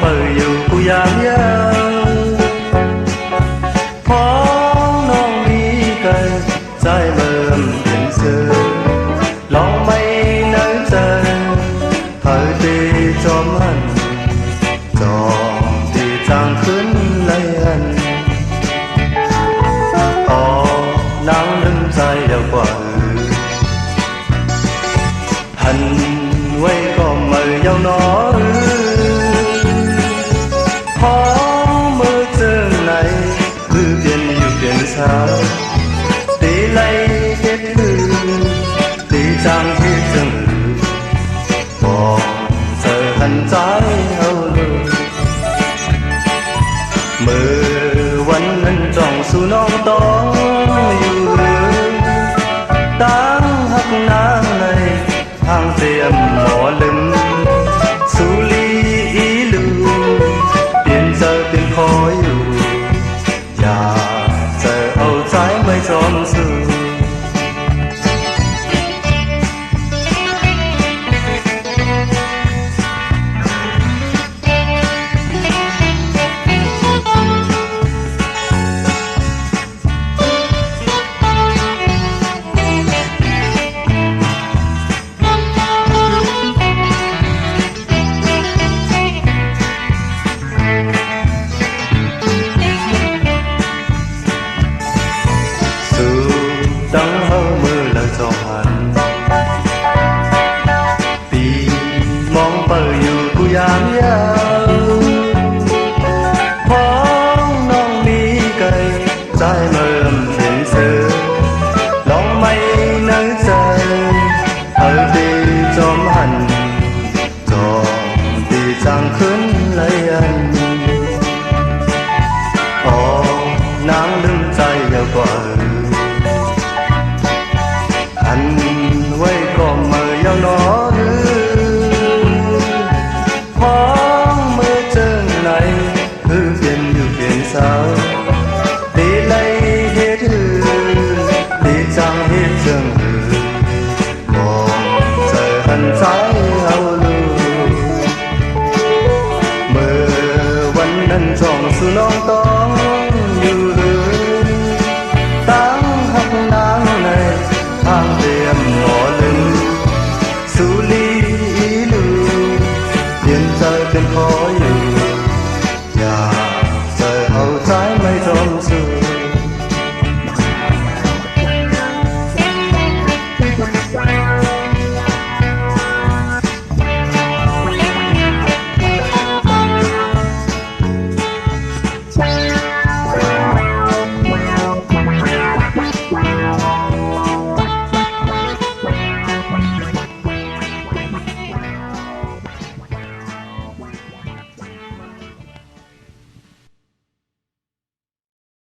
bờ dù cu giang ya phong non mi cây trái mờm tiền xưa lòng mây nới trời thời tì chóm hằn chòm tì chàng khướn lấy hằn nắng lưng dài đeo quả hằn quay còn mời nhau nó khó mơ trường này cứ tiền nhiều tiền sao tí lấy hết hư tí trang hết rừng bỏ giờ hằn trái hầu lư mơ vẫn lên tròn su non to hàng tiệm mỏ lưng su ly ý lưu tiền giờ tiền khói dù nhà giờ âu trái mới tròn sương đắng hâu mưa lời cho hẳn vì mong bờ dù cu giang nhau phong non mi cây trái mờm tiền xưa lòng mây nới trời ở đi chóm hằn chòm thì chàng khướn lấy anh nắng lưng trái vào quả anh quay còn mời nhau nó thoáng mơ chân này hư phiền nhiều phiền sao đi lấy hết hư đi chẳng hết chân hư còn trời hằn trái hao lưu mơ vẫn nâng tròn su non to